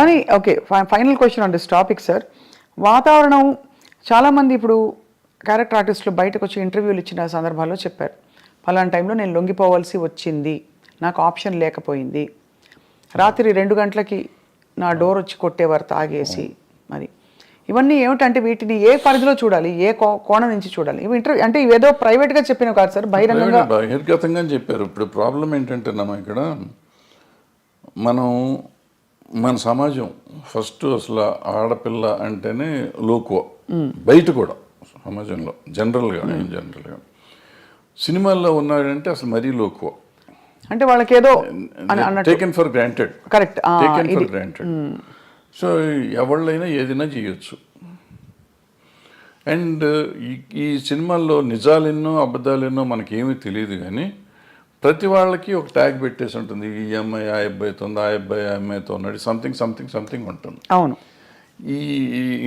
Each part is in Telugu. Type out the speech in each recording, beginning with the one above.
కానీ okay, final question on this topic sir. వాతావరణం చాలామంది ఇప్పుడు క్యారెక్టర్ ఆర్టిస్టులు బయటకు వచ్చి ఇంటర్వ్యూలు ఇచ్చిన సందర్భాల్లో చెప్పారు, ఫలానా టైంలో నేను లొంగిపోవాల్సి వచ్చింది, నాకు ఆప్షన్ లేకపోయింది, రాత్రి 2 గంటలకి నా డోర్ వచ్చి కొట్టేవారు తాగేసి. మరి ఇవన్నీ ఏమిటంటే వీటిని ఏ పరిధిలో చూడాలి, ఏ కోణం నుంచి చూడాలి? ఇవి ఇంటర్వ్యూ అంటే ఇవేదో ప్రైవేట్గా చెప్పినవి కాదు సార్, బహిరంగంగా బహిర్గతంగా చెప్పారు. ఇప్పుడు ప్రాబ్లం ఏంటంటే ఇక్కడ మన సమాజం ఫస్ట్ అసలు ఆడపిల్ల అంటేనే లోకువ, బయట కూడా సమాజంలో జనరల్గా సినిమాల్లో ఉన్నాడంటే అసలు మరీ లోకువ, అంటే వాళ్ళకి ఏదో taken for granted. Correct, taken for granted. So ఎవళ్ళైనా ఏదైనా చేయొచ్చు. అండ్ ఈ సినిమాల్లో నిజాలెన్నో అబద్ధాలెన్నో మనకేమీ తెలియదు, కానీ ప్రతి వాళ్ళకి ఒక ట్యాగ్ పెట్టేసి ఉంటుంది, ఈ అమ్మాయి ఆ అబ్బాయితో ఉంది, ఆ అబ్బాయి ఆ అమ్మాయితో ఉన్నాడు, సంథింగ్ సంథింగ్ సంథింగ్ ఉంటుంది. అవును. ఈ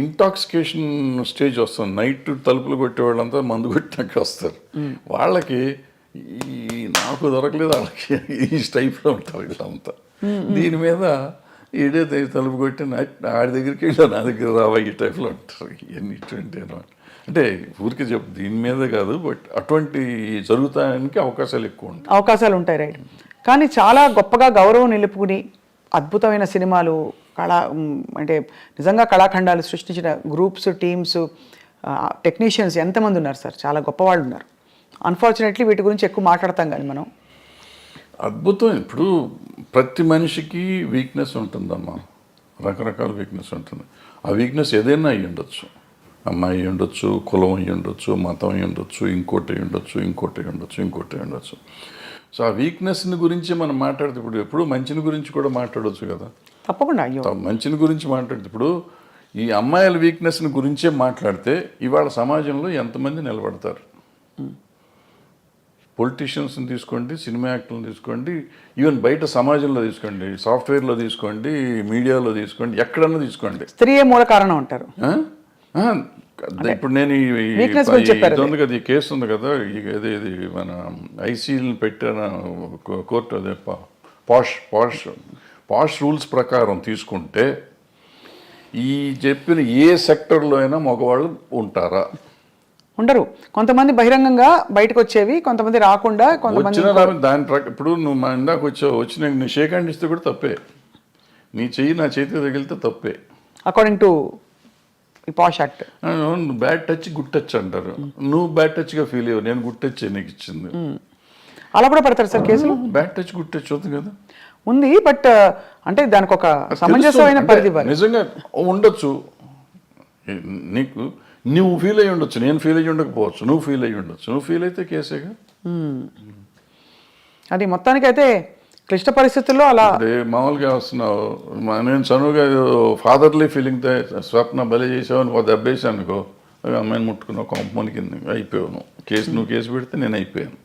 ఇంటాక్సికేషన్ స్టేజ్ వస్తుంది, నైట్ తలుపులు కొట్టేవాళ్ళంతా మందు కొట్టినట్టు వస్తారు. వాళ్ళకి ఈ నాకు దొరకలేదు, వాళ్ళకి ఈ టైప్లో ఉంటారు వీళ్ళంతా. దీని మీద ఈడే తలుపు కొట్టి ఆడి దగ్గరికి వెళ్ళా, నా దగ్గర రావా, ఈ టైప్లో ఉంటారు. ఇవన్నీ ఇటువంటి అంటే ఊరికి చెప్పు, దీని మీద కాదు, బట్ అటువంటి జరుగుతానికి అవకాశాలు ఎక్కువ ఉంటాయి. అవకాశాలు ఉంటాయి, రైట్. కానీ చాలా గొప్పగా గౌరవం నిలుపుకుని అద్భుతమైన సినిమాలు, అంటే నిజంగా కళాఖండాలు సృష్టించిన గ్రూప్స్, టీమ్స్, టెక్నీషియన్స్ ఎంతమంది ఉన్నారు సార్, చాలా గొప్పవాళ్ళు ఉన్నారు. అన్ఫార్చునేట్లీ వీటి గురించి ఎక్కువ మాట్లాడతాం కానీ మనం. అద్భుతం. ఇప్పుడు ప్రతి మనిషికి వీక్నెస్ ఉంటుందమ్మా, రకరకాల వీక్నెస్ ఉంటుంది. ఆ వీక్నెస్ ఏదైనా అయ్యి ఉండొచ్చు, అమ్మాయి అయ్యి ఉండొచ్చు, కులం అయ్యి ఉండొచ్చు, మతం అయ్యి ఉండొచ్చు, ఇంకోటి అయ్యి ఉండొచ్చు, ఇంకోటి అయ్యి ఉండొచ్చు, ఇంకోటి అయ్యి ఉండొచ్చు. సో ఆ వీక్నెస్ని గురించి మనం మాట్లాడితే ఇప్పుడు ఎప్పుడు మంచిని గురించి కూడా మాట్లాడవచ్చు కదా. తప్పకుండా. మంచిని గురించి మాట్లాడితే ఇప్పుడు ఈ అమ్మాయిల వీక్నెస్ని గురించే మాట్లాడితే ఇవాళ సమాజంలో ఎంతమంది నిలబడతారు? పొలిటీషియన్స్ని తీసుకోండి, సినిమా యాక్టర్లను తీసుకోండి, ఈవెన్ బయట సమాజంలో తీసుకోండి, సాఫ్ట్వేర్లో తీసుకోండి, మీడియాలో తీసుకోండి, ఎక్కడన్నా తీసుకోండి, స్త్రీయే మూల కారణం అంటారు. ఇప్పుడు నేను ఇది ఉంది కదా, ఈ కేసు ఉంది కదా, ఇది మన ఐసీని పెట్టిన కోర్టు, అదే పాష్ రూల్స్ ప్రకారం తీసుకుంటే ఈ చెప్పిన ఏ సెక్టర్లో అయినా మగవాళ్ళు ఉంటారా? ఉండరు. కొంతమంది బహిరంగంగా బయటకు వచ్చేవి, కొంతమంది రాకుండా, కొంతమంది దాని ఇప్పుడు నువ్వు మా ఇందాక వచ్చి నీ షేక్ హ్యాండ్ ఇస్తే కూడా తప్పే, నీ చెయ్యి నా చేతికి తగిలితే తప్పే, according to posh act. Bad touch good touch అంటారు. నువ్వు బ్యాడ్ టచ్గా ఫీల్ అయ్యావు, నేను గుడ్ టచ్ నీకు ఇచ్చింది, అలా కూడా పడతారు సార్ కేసులు. బ్యాడ్ టచ్ గుడ్ టచ్ అవుతుంది కదా, ఉంది. బట్ అంటే దానికి ఒక సమంజసమైన పరిధి నిజంగా ఉండొచ్చు. నువ్వు ఫీల్ అయ్యి ఉండొచ్చు, నేను ఫీల్ అయ్యి ఉండకపోవచ్చు, నువ్వు ఫీల్ అయ్యి ఉండొచ్చు. నువ్వు ఫీల్ అయితే కేసేగా. అది మొత్తానికైతే క్లిష్ట పరిస్థితుల్లో అలా మామూలుగా వస్తున్నావు. నేను చనువుగా ఫాదర్లీ ఫీలింగ్తో స్వప్న బలి చేసావు, దెబ్బేసాను అనుకో, అమ్మాయిని ముట్టుకున్నావు, కొంపమని కింద అయిపోయావు. నువ్వు కేసు పెడితే నేను అయిపోయాను.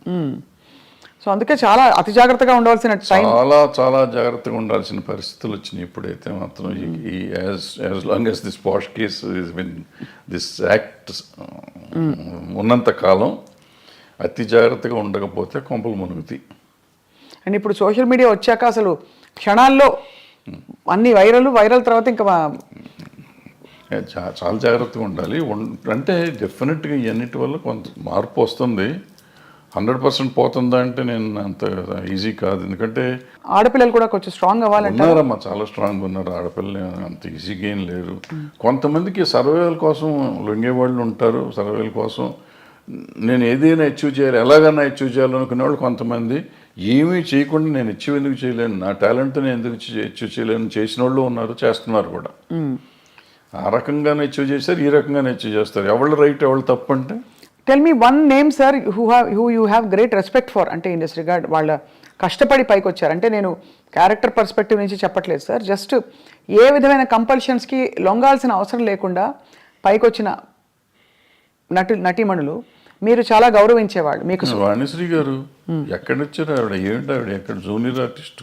సో అందుకే చాలా అతి జాగ్రత్తగా ఉండవలసిన చాలా జాగ్రత్తగా ఉండాల్సిన పరిస్థితులు వచ్చినాయి. ఇప్పుడైతే మాత్రం as long as this posh case this act ఉన్నంత కాలం అతి జాగ్రత్తగా ఉండకపోతే కొంపలు మునుగుతాయి. అండ్ ఇప్పుడు సోషల్ మీడియా వచ్చాక అసలు క్షణాల్లో అన్ని వైరల్ తర్వాత ఇంకా చాలా జాగ్రత్తగా ఉండాలి. అంటే డెఫినెట్గా ఇవన్నిటి వల్ల కొంత మార్పు వస్తుంది. 100% పోతుందా అంటే నేను అంత ఈజీ కాదు. ఎందుకంటే ఆడపిల్లలు కూడా కొంచెం స్ట్రాంగ్ అవ్వాలంటే ఉన్నారమ్మా, చాలా స్ట్రాంగ్ ఉన్నారు. ఆడపిల్లలు అంత ఈజీగా ఏం లేరు. కొంతమందికి సర్వైవల్ కోసం లొంగేవాళ్ళు ఉంటారు. సర్వైవల్ కోసం నేను ఏదైనా అచీవ్ చేయాలి, ఎలాగైనా అచీవ్ చేయాలనుకునే వాళ్ళు కొంతమంది, ఏమీ చేయకుండా నేను అచీవ్ ఎందుకు చేయలేను, నా టాలెంట్ నేను ఎందుకు అచీవ్ చేయలేను చేసిన వాళ్ళు ఉన్నారు, చేస్తున్నారు కూడా. ఆ రకంగానే అచీవ్ చేస్తారు, ఈ రకంగానే అచీవ్ చేస్తారు. ఎవళ్ళు రైట్ ఎవళ్ళు తప్పు అంటే tell me one name sir who you have great respect for, అంటే ఇన్ దిస్ రిగార్డ్ వాళ్ళ కష్టపడి పైకి వచ్చారు. అంటే నేను క్యారెక్టర్ పర్స్పెక్టివ్ నుంచి చెప్పట్లేదు సార్, జస్ట్ ఏ విధమైన కంపల్షన్స్కి లొంగాల్సిన అవసరం లేకుండా పైకి వచ్చిన నటీమణులు మీరు చాలా గౌరవించేవాళ్ళు. మీకు వాణిశ్రీ గారు ఎక్కడి వచ్చారు? ఆవిడ ఏంటి, ఆవిడ ఎక్కడ జూనియర్ ఆర్టిస్ట్,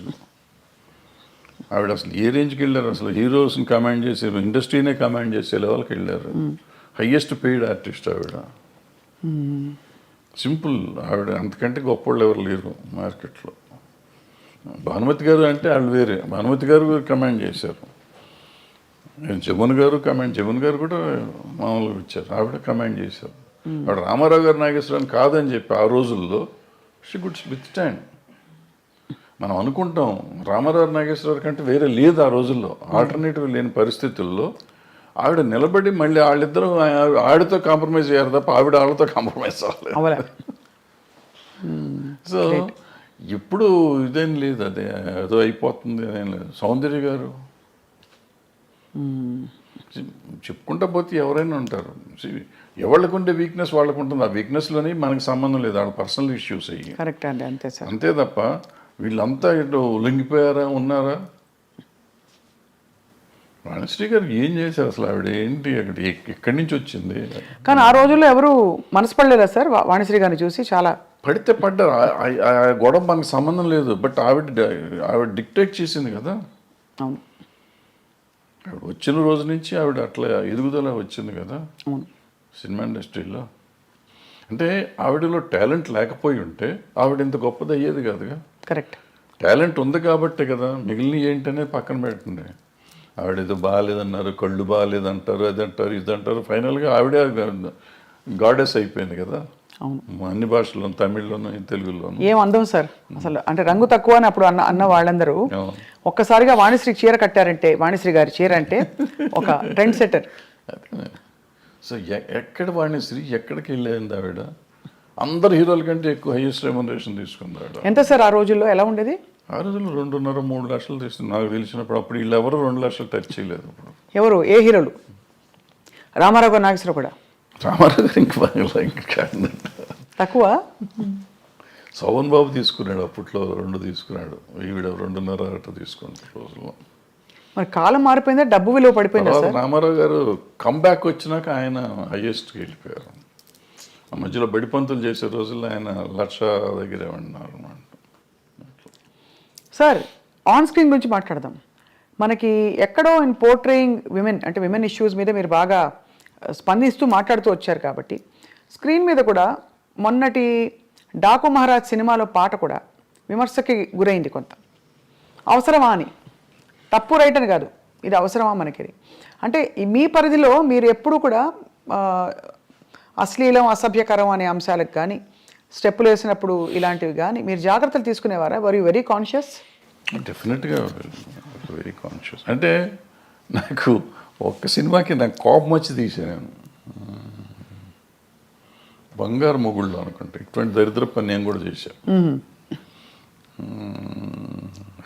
ఆవిడ అసలు ఏ రేంజ్కి వెళ్ళారు? అసలు హీరోస్ని కమాండ్ చేసారు, ఇండస్ట్రీనే కమాండ్ చేసే లెవెల్కి వెళ్ళారు. హయ్యెస్ట్ పెయిడ్ ఆర్టిస్ట్ ఆవిడ. సింపుల్, ఆవిడ అంతకంటే గొప్పవాళ్ళు ఎవరు లేరు మార్కెట్లో. భానుమతి గారు అంటే వాళ్ళు వేరే, భానుమతి గారు కమాండ్ చేశారు. జమున్ గారు కూడా మామూలుగా ఇచ్చారు, ఆవిడ కమెంట్ చేశారు. ఆవిడ రామారావు గారు నాగేశ్వరరావు కాదని చెప్పి ఆ రోజుల్లో షీ గుడ్ విత్ స్టాండ్. మనం అనుకుంటాం రామారావు నాగేశ్వరరావు కంటే వేరే లేదు ఆ రోజుల్లో, ఆల్టర్నేటివ్ లేని పరిస్థితుల్లో ఆవిడ నిలబడి మళ్ళీ వాళ్ళిద్దరూ ఆవిడతో కాంప్రమైజ్ అయ్యారు తప్ప ఆవిడ వాళ్ళతో కాంప్రమైజ్ అవ్వలేదు. సో ఇప్పుడు ఇదేం లేదు, అదే ఏదో అయిపోతుంది అదేం లేదు. సౌందర్య గారు చెప్పుకుంటా పోతే ఎవరైనా ఉంటారు, ఎవరికి ఉండే వీక్నెస్ వాళ్ళకు ఉంటుంది. ఆ వీక్నెస్లోని మనకి సంబంధం లేదు, వాళ్ళ పర్సనల్ ఇష్యూస్ అయ్యి. కరెక్ట్ అండి, అంతే సార్. అంతే తప్ప వీళ్ళంతా ఇటు లొంగిపోయారా ఉన్నారా? వాణిశ్రీ గారు ఏం చేశారు అసలు? ఆవిడ ఏంటి అక్కడ ఎక్కడి నుంచి వచ్చింది? కానీ ఆ రోజుల్లో ఎవరు మనసు పడలేదా సార్ వాణిశ్రీ గారిని చూసి? చాలా పడితే పడ్డారు, ఆ గొడవ మనకు సంబంధం లేదు. బట్ ఆవిడ డిక్టేట్ చేసింది కదా. అవును, ఆవిడ వచ్చిన రోజు నుంచి ఆవిడ అట్లా ఎదుగుదల వచ్చింది కదా అవును, సినిమా ఇండస్ట్రీలో. అంటే ఆవిడలో టాలెంట్ లేకపోయి ఉంటే ఆవిడ ఇంత గొప్పది అయ్యేది కాదుగా. కరెక్ట్. టాలెంట్ ఉంది కాబట్టే కదా మిగిలిన ఏంటనే పక్కన పెట్టండి. ఆవిడ ఏదో బాగాలేదన్నారు, కళ్ళు బాగాలేదంటారు, అది అంటారు, ఇది అంటారు. ఫైనల్గా ఆవిడే గాడెస్ అయిపోయింది కదా. అవును, అన్ని భాషల్లో, తమిళ్లోను తెలుగులోను. ఏం అందం సార్ అసలు. అంటే రంగు తక్కువ అని అప్పుడు అన్న వాళ్ళందరూ ఒక్కసారిగా వాణిశ్రీ చీర కట్టారంటే, వాణిశ్రీ గారి చీర అంటే ఒక ట్రెండ్ సెటర్. సో ఎక్కడ వాణిశ్రీ ఎక్కడికి వెళ్ళేది ఆవిడ? అందరు హీరోల కంటే ఎక్కువ హైయెస్ట్ రెమ్యునరేషన్ తీసుకుంది ఆవిడ. ఎంత సార్ ఆ రోజుల్లో? ఎలా ఉండేది ఆ రోజుల్లో? 2.5-3 లక్షలు తీసుకుంది నాకు తెలిసినప్పుడు. అప్పుడు వీళ్ళు ఎవరు 2 లక్షలు టచ్ చేయలేదు. ఇప్పుడు ఎవరు, ఏ హీరోలు? రామారావు గారు, నాగేశ్వరరావు కూడా? రామారావు గారు ఇంకా తక్కువ. శోభన్ బాబు తీసుకున్నాడు అప్పట్లో, 2 తీసుకున్నాడు. ఈవిడ 2.5 తీసుకున్నాడు రోజుల్లో. మరి కాలం మారిపోయిందా, డబ్బు విలువ పడిపోయిందా సార్? రామారావు గారు కంబ్యాక్ వచ్చినాక ఆయన హైయెస్ట్కి వెళ్ళిపోయారు. ఆ మధ్యలో బడిపంతులు చేసే రోజుల్లో ఆయన 1,00,000 దగ్గరే ఉన్నారు అన్నమాట. సార్, ఆన్ స్క్రీన్ గురించి మాట్లాడదాం. మనకి ఎక్కడో ఇన్ పోర్ట్రేయింగ్ విమెన్, అంటే విమెన్ ఇష్యూస్ మీద మీరు బాగా స్పందిస్తూ మాట్లాడుతూ వచ్చారు కాబట్టి, స్క్రీన్ మీద కూడా మొన్నటి డాకు మహారాజ్ సినిమాలో పాట కూడా విమర్శకి గురైంది కొంత. అవసరమా అని, తప్పు రైట్ అని కాదు, ఇది అవసరమా మనకి? అంటే మీ పరిధిలో మీరు ఎప్పుడు కూడా అశ్లీలం, అసభ్యకరం అనే అంశాలకు కానీ, స్టెప్పులు వేసినప్పుడు ఇలాంటివి కానీ మీరు జాగ్రత్తలు తీసుకునేవారా? Were you very conscious? డెఫినెట్గా వెరీ కాన్షియస్. అంటే నాకు ఒక్క సినిమాకి నాకు కోపం వచ్చి తీసాను, బంగారు మొగుళ్ళు అనుకుంటా. ఇటువంటి దరిద్ర పని నేను కూడా చేశాను.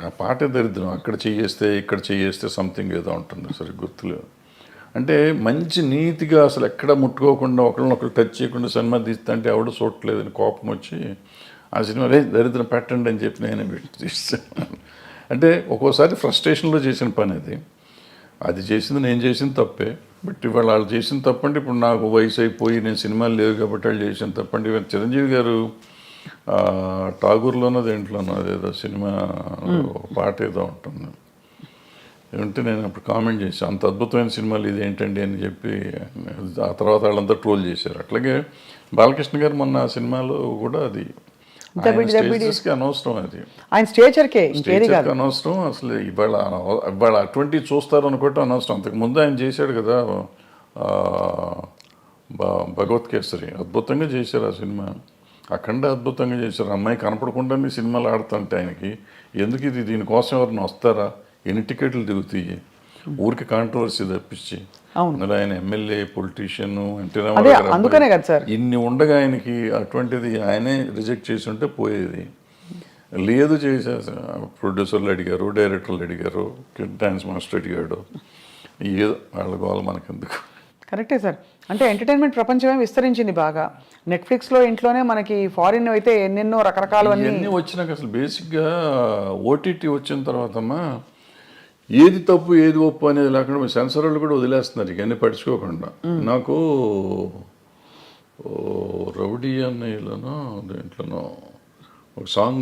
ఆ పాటే దరిద్రం. అక్కడ చేయేస్తే ఇక్కడ చేయేస్తే సంథింగ్ ఏదో ఉంటుంది, సరే గుర్తులేదు. అంటే మంచి నీతిగా అసలు ఎక్కడ ముట్టుకోకుండా ఒకరినొకరు టచ్ చేయకుండా సినిమా తీస్తా అంటే ఎవడో చూడట్లేదని కోపం వచ్చి ఆ సినిమా దరిద్రం పెట్టండి అని చెప్పి నేనే పెట్టి తీస్తాను. అంటే ఒక్కోసారి ఫ్రస్ట్రేషన్లో చేసిన పని అది చేసింది నేను చేసిన తప్పే. బట్ ఇవాళ వాళ్ళు చేసిన తప్పంటే ఇప్పుడు నాకు వయసు అయిపోయి నేను సినిమాలు లేవు కాబట్టి వాళ్ళు చేసిన తప్పండి. ఇవాళ చిరంజీవి గారు ఠాగూర్లోనో దేంట్లోనో అదేదో సినిమా పాట ఏదో ఉంటుంది ఏమంటే నేను అప్పుడు కామెంట్ చేశాను, అంత అద్భుతమైన సినిమాలు ఇది ఏంటండి అని చెప్పి. ఆ తర్వాత వాళ్ళంతా ట్రోల్ చేశారు. అట్లాగే బాలకృష్ణ గారు మొన్న ఆ సినిమాలో కూడా అది అనవసరం, అది ఆయన స్టేచర్కే అనవసరం. అసలు ఇవాళ అటువంటివి చూస్తారు అనుకోవటం అనవసరం. అంతకుముందు ఆయన చేశాడు కదా భగవత్ కేసరి, అద్భుతంగా చేశారు ఆ సినిమా. అఖండ అద్భుతంగా చేశారు. అమ్మాయి కనపడకుండానే సినిమాలు ఆడుతుంటే ఆయనకి ఎందుకు ఇది, దీనికోసం ఎవరిని వస్తారా? ఎన్ని టికెట్లు దిగుతాయి ఊరికి, కాంట్రవర్సీ తప్పించి. అందులో ఆయన ఎమ్మెల్యే, పొలిటీషియన్, అందుకనే కదా సార్ ఇన్ని ఉండగా ఆయనకి అటువంటిది ఆయనే రిజెక్ట్ చేసి ఉంటే పోయేది. లేదు చేసే ప్రొడ్యూసర్లు అడిగారు, డైరెక్టర్లు అడిగారు, డాన్స్ మాస్టర్ అడిగాడు, ఏదో వాళ్ళ గోల మనకెందుకు. కరెక్టే సార్. అంటే ఎంటర్టైన్మెంట్ ప్రపంచమే విస్తరించింది బాగా. నెట్ఫ్లిక్స్లో ఇంట్లోనే మనకి ఫారిన్ అయితే ఎన్నెన్నో రకరకాలు అన్నీ వచ్చినాక అసలు బేసిక్గా ఓటీటీ వచ్చిన తర్వాతమ్మా ఏది తప్పు ఏది ఒప్పు అనేది లేకుండా సెన్సర్ వాళ్ళు కూడా వదిలేస్తున్నారు ఇవన్నీ పడుచుకోకుండా. నాకు రౌడీ అన్నయ్యలోనో దేంట్లోనో ఒక సాంగ్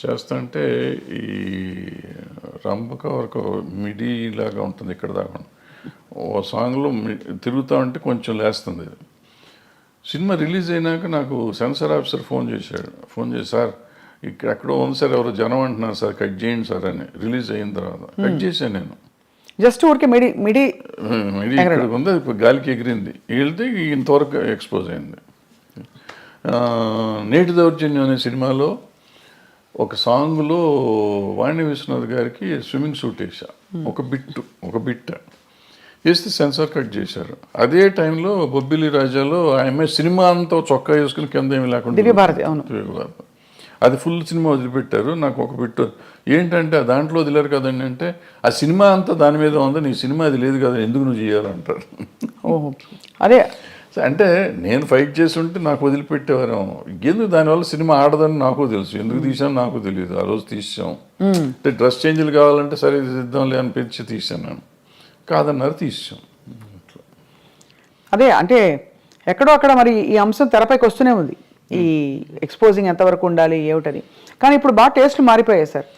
చేస్తుంటే ఈ రంపక వరకు మిడీ లాగా ఉంటుంది ఇక్కడ దాకా. ఓ సాంగ్లో తిరుగుతూ ఉంటే కొంచెం లేస్తుంది. సినిమా రిలీజ్ అయినాక నాకు సెన్సార్ ఆఫీసర్ ఫోన్ చేసి సార్ ఇక్కడ ఎక్కడో ఉంది సార్, ఎవరో జనం అంటున్నారు సార్, కట్ చేయండి సార్ అని. రిలీజ్ అయిన తర్వాత కట్ చేశాను నేను. జస్ట్ ఊరికే మిడి మిడి ఇది ఇక్కడ ఉంది, అది ఇప్పుడు గాలికి ఎగిరింది, వెళ్తే ఇంతవరకు ఎక్స్పోజ్ అయింది. నేటి దౌర్జన్యం అనే సినిమాలో ఒక సాంగ్లో వాణి విశ్వనాథ్ గారికి స్విమ్మింగ్ సూట్ వేసా, ఒక బిట్ వేస్తే సెన్సార్ కట్ చేశారు. అదే టైంలో బొబ్బిలి రాజాలో ఆమె సినిమా అంతా చొక్కా వేసుకుని కింద ఏమి లేకుండా దివ్యభారతి, అవును, అది ఫుల్ సినిమా వదిలిపెట్టారు. నాకు ఒక బిట్ ఏంటంటే దాంట్లో వదిలేరు కదండి అంటే, ఆ సినిమా అంతా దాని మీద ఉంది, నీ సినిమా అది లేదు కదా, ఎందుకు నువ్వు చేయాలంటారు. ఓహో, అదే అంటే నేను ఫైట్ చేసి ఉంటే నాకు వదిలిపెట్టేవారు. ఎందుకు దానివల్ల సినిమా ఆడదని నాకు తెలుసు, ఎందుకు తీసాను నాకు తెలియదు. ఆ రోజు తీసాం అంటే డ్రెస్ చేంజ్లు కావాలంటే సరే తీద్దాంలే అనిపించి తీసాను, నేను కాదన్నారు తీసాం. అదే అంటే ఎక్కడో అక్కడ మరి ఈ అంశం తెరపైకి వస్తూనే ఉంది, ఈ ఎక్స్పోజింగ్ ఎంతవరకు ఉండాలి ఏమిటని. కానీ ఇప్పుడు బాగా టేస్ట్లు మారిపోయాయి సార్.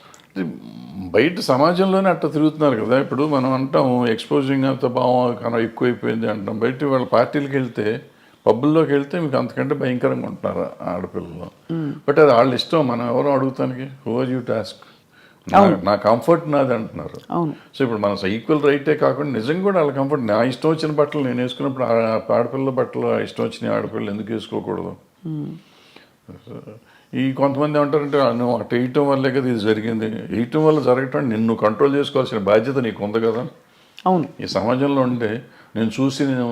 బయట సమాజంలోనే అట్లా తిరుగుతున్నారు కదా. ఇప్పుడు మనం అంటాం ఎక్స్పోజింగ్ అంత భావం కన్నా ఎక్కువైపోయింది అంటాం. బయట వాళ్ళ పార్టీలకు వెళ్తే, పబ్బుల్లోకి వెళ్తే మీకు అంతకంటే భయంకరంగా ఉంటున్నారు ఆడపిల్లలు. బట్ అది వాళ్ళ ఇష్టం, మనం ఎవరో అడుగుతానికి, హూ ఆర్ యూ టాస్క్, నా కంఫర్ట్ నాది అంటున్నారు. సో ఇప్పుడు మన ఈక్వల్ రైటే కాకుండా నిజంగా కూడా వాళ్ళ కంఫర్ట్, నా ఇష్టం వచ్చిన బట్టలు నేను వేసుకున్నప్పుడు ఆడపిల్ల బట్టలు ఇష్టం వచ్చిన ఆడపిల్లలు ఎందుకు వేసుకోకూడదు. ఈ కొంతమంది ఏమంటారంటే నువ్వు అటు వేయటం వల్లే కదా ఇది జరిగింది, వేయటం వల్ల జరగటం నిన్ను కంట్రోల్ చేసుకోవాల్సిన బాధ్యత నీకు ఉంది కదా. అవును, ఈ సమాజంలో ఉంటే నేను చూసి నేను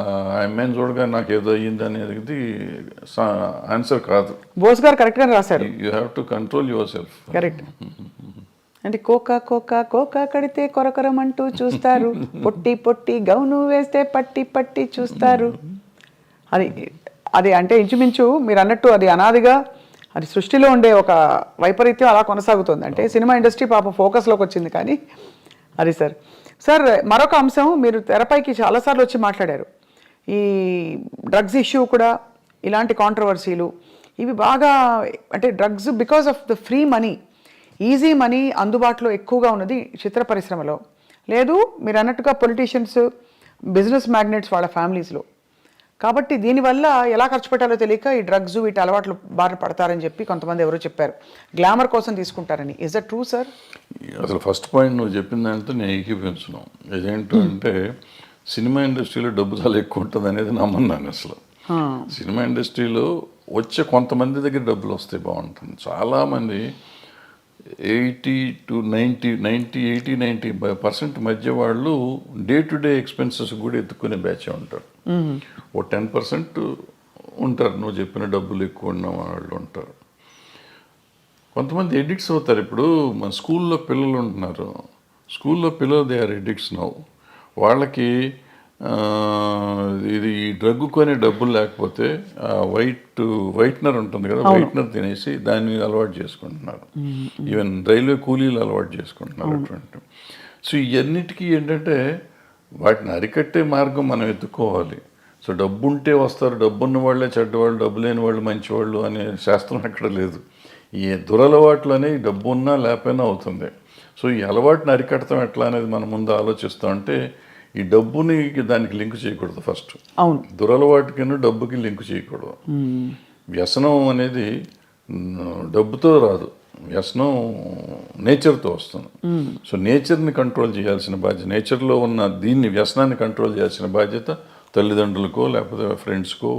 ఆ అమ్మాయిని చూడగా నాకు ఏదో అయ్యింది అనేది ఆన్సర్ కాదు. బోస్ గారు కరెక్ట్గా రాశారు, you have to control your self. Correct. అంటే కోకా కడితే కొరకొరమంటూ చూస్తారు, పొట్టి పొట్టి గౌను వేస్తే పట్టి పట్టి చూస్తారు. అది అంటే ఇంచుమించు మీరు అన్నట్టు అది అనాదిగా అది సృష్టిలో ఉండే ఒక వైపరీత్యం అలా కొనసాగుతుంది. అంటే సినిమా ఇండస్ట్రీ పాప ఫోకస్లోకి వచ్చింది కానీ అది సార్ మరొక అంశం, మీరు తెరపైకి చాలాసార్లు వచ్చి మాట్లాడారు, ఈ డ్రగ్స్ ఇష్యూ కూడా, ఇలాంటి కాంట్రవర్సీలు ఇవి బాగా, అంటే drugs because of the free money, easy money అందుబాటులో ఎక్కువగా ఉన్నది చిత్ర పరిశ్రమలో. లేదు మీరు అన్నట్టుగా పొలిటీషియన్స్, బిజినెస్ మ్యాగ్నెట్స్ వాళ్ళ ఫ్యామిలీస్లో. కాబట్టి దీనివల్ల ఎలా ఖర్చు పెట్టాలో తెలియక ఈ డ్రగ్స్ వీటి అలవాట్లు బారిన పడతారని చెప్పి కొంతమంది ఎవరో చెప్పారు, గ్లామర్ కోసం తీసుకుంటారని. Is that true sir? అసలు ఫస్ట్ పాయింట్ నువ్వు చెప్పిందంటే నేను ఏకీపించను. ఇదేంటంటే సినిమా ఇండస్ట్రీలో డబ్బు చాలా ఎక్కువ ఉంటుంది అనేది నమ్మన్నాను. అసలు సినిమా ఇండస్ట్రీలో వచ్చే కొంతమంది దగ్గర డబ్బులు వస్తే బాగుంటుంది. చాలామంది 80% మధ్య వాళ్ళు డే టు డే ఎక్స్పెన్సెస్ కూడా ఎత్తుకునే బ్యాచ్ ఉంటారు. ఓ 10% ఉంటారు నువ్వు చెప్పిన డబ్బులు ఎక్కువ ఉన్న వాళ్ళు ఉంటారు. కొంతమంది ఎడిక్ట్స్ అవుతారు. ఇప్పుడు మన స్కూల్లో పిల్లలు ఉంటున్నారు, స్కూల్లో పిల్లలు దే ఆర్ ఎడిక్ట్స్ నౌ. వాళ్ళకి ఇది డ్రగ్ కొనే డబ్బులు లేకపోతే వైట్నర్ ఉంటుంది కదా, వైట్నర్ తినేసి దాన్ని అలవాటు చేసుకుంటున్నారు. ఈవెన్ రైల్వే కూలీలు అలవాటు చేసుకుంటున్నారు అటువంటి. సో ఇవన్నిటికీ ఏంటంటే వాటిని అరికట్టే మార్గం మనం ఎత్తుకోవాలి. సో డబ్బు ఉంటే వస్తారు, డబ్బు ఉన్న వాళ్ళే చెడ్డవాళ్ళు, డబ్బు లేని వాళ్ళు మంచివాళ్ళు అనే శాస్త్రం అక్కడ లేదు. ఈ దురలవాట్లు అనేవి డబ్బు ఉన్నా లేకపోయినా అవుతుంది. సో ఈ అలవాటుని అరికడతాం ఎట్లా అనేది మనం ముందు ఆలోచిస్తాం. అంటే ఈ డబ్బుని దానికి లింక్ చేయకూడదు ఫస్ట్. అవును, దురలవాటుకి డబ్బుకి లింక్ చేయకూడదు. వ్యసనం అనేది డబ్బుతో రాదు, వ్యసనం నేచర్తో వస్తుంది. సో నేచర్ని కంట్రోల్ చేయాల్సిన బాధ్యత, నేచర్లో ఉన్న దీన్ని వ్యసనాన్ని కంట్రోల్ చేయాల్సిన బాధ్యత తల్లిదండ్రులకో లేకపోతే ఫ్రెండ్స్కో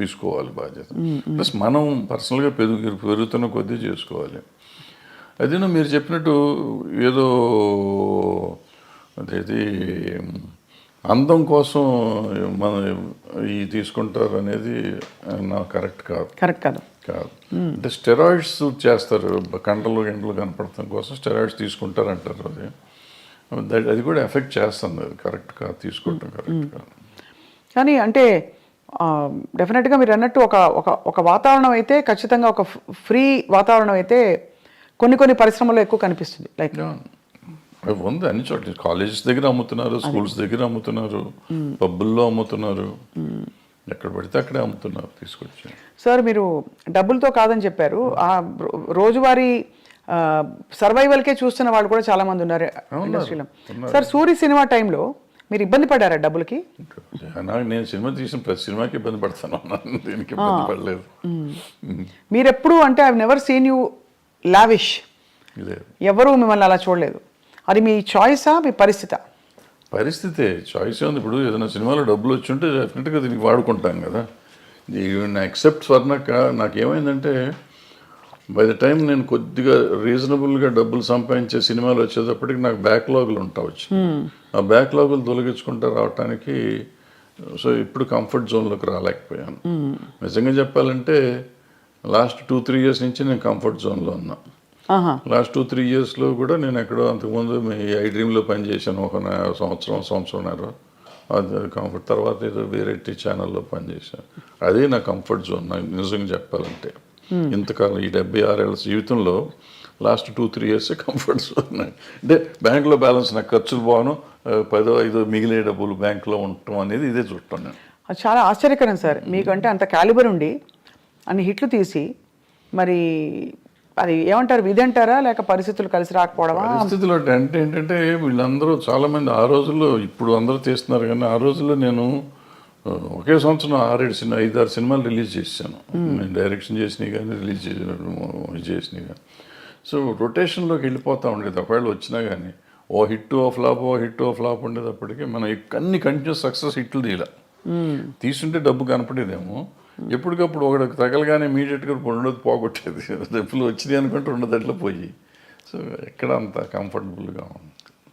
తీసుకోవాలి బాధ్యత. ప్లస్ మనం పర్సనల్గా పెరుగుతున్న కొద్దీ చేసుకోవాలి. అదేనా మీరు చెప్పినట్టు ఏదో అదేది అందం కోసం మన ఈ తీసుకుంటారు అనేది నాకు కరెక్ట్ కాదు. అంటే స్టెరాయిడ్స్ చేస్తారు, గంటలు కనపడటం కోసం స్టెరాయిడ్స్ తీసుకుంటారు అంటారు. అది కూడా ఎఫెక్ట్ చేస్తుంది, అది కరెక్ట్ కాదు, తీసుకుంటాం కరెక్ట్ కాదు. కానీ అంటే డెఫినెట్గా మీరు అన్నట్టు ఒక వాతావరణం అయితే ఖచ్చితంగా ఒక ఫ్రీ వాతావరణం అయితే కొన్ని పరిశ్రమల్లో ఎక్కువ కనిపిస్తుంది. లైక్ అవి ఉంది అన్ని చోట్ల, కాలేజెస్ దగ్గర అమ్ముతున్నారు, స్కూల్స్ దగ్గర అమ్ముతున్నారు, పబ్బుల్లో అమ్ముతున్నారు, ఎక్కడ పడితే అక్కడే అమ్ముతున్నారు తీసుకొచ్చి. సార్ మీరు డబ్బులతో కాదని చెప్పారు, ఆ రోజువారీ సర్వైవల్కే చూస్తున్న వాళ్ళు కూడా చాలా మంది ఉన్నారు ఇండస్ట్రీలో. సార్ సూరి సినిమా టైంలో మీరు ఇబ్బంది పడ్డారా డబ్బులకి? నేను సినిమా తీసిన ప్రతి సినిమాకి ఇబ్బంది పడతాను, దీనికి ఇబ్బంది పడలేదు. మీరు ఎప్పుడు అంటే I never seen you lavish, ఎవరు మిమ్మల్ని అలా చూడలేదు. అది మీ చాయిసా మీ పరిస్థితా? పరిస్థితే చాయిస్ ఉంది. ఇప్పుడు ఏదైనా సినిమాలో డబ్బులు వచ్చి ఉంటే డెఫినెట్గా దీనికి వాడుకుంటాం కదా. ఎక్సెప్ట్ స్వర్ణక్క నాకేమైందంటే బై ద టైం నేను కొద్దిగా రీజనబుల్గా డబ్బులు సంపాదించే సినిమాలు వచ్చేటప్పటికి నాకు బ్యాక్లాగులు ఉంటావచ్చు. ఆ బ్యాక్లాగులు తొలగించుకుంటూ రావటానికి సో ఇప్పుడు కంఫర్ట్ జోన్లోకి రాలేకపోయాను. నిజంగా చెప్పాలంటే లాస్ట్ 2-3 ఇయర్స్ నుంచి నేను కంఫర్ట్ జోన్లో ఉన్నా. లాస్ట్ 2-3 ఇయర్స్లో కూడా నేను ఎక్కడో అంతకుముందు మీ ఐ డ్రీమ్లో పనిచేశాను ఒక సంవత్సరంన్నర. అది కంఫర్ట్. తర్వాత ఏదో వేరే ఛానల్లో పనిచేశాను. అదే నా కంఫర్ట్ జోన్ నాకు నిజంగా చెప్పాలంటే. ఇంతకాలం ఈ 76 ఏళ్ళ జీవితంలో లాస్ట్ 2-3 ఇయర్స్ కంఫర్ట్ జోన్. అంటే బ్యాంకులో బ్యాలెన్స్ నాకు ఖర్చులు పోను, 10-5 మిగిలే డబ్బులు బ్యాంకులో ఉండటం అనేది ఇదే చూడటం నేను. అది చాలా ఆశ్చర్యకరం సార్. మీకంటే అంత క్యాలిబర్ ఉండి అన్ని హిట్లు తీసి మరి అది ఏమంటారు, విధి అంటారా లేక పరిస్థితులు కలిసి రాకపోవడమా? పరిస్థితులు అంటే ఏంటంటే వీళ్ళందరూ చాలామంది ఆ రోజుల్లో, ఇప్పుడు అందరూ తీస్తున్నారు కానీ ఆ రోజుల్లో నేను ఒకే సంవత్సరం 5-6 సినిమాలు రిలీజ్ చేశాను. నేను డైరెక్షన్ చేసినవి కానీ రిలీజ్ చేసినవి కానీ. సో రొటేషన్లోకి వెళ్ళిపోతూ ఉండేది. ఒకవేళ వచ్చినా కానీ ఓ హిట్ ఓ ఫ్లాప్ ఉండేటప్పటికీ మనం అన్ని కంటిన్యూస్ సక్సెస్ హిట్లు తీయాల. తీసుంటే డబ్బు కనపడేదేమో. ఎప్పటికప్పుడు ఒకటి తగలగానే ఇమీడియట్గా రెండోది పోగొట్టేది. డబ్బులు వచ్చినాయి అనుకుంటే రెండోది అట్లా పోయి. సో ఎక్కడ అంత కంఫర్టబుల్గా ఉంది.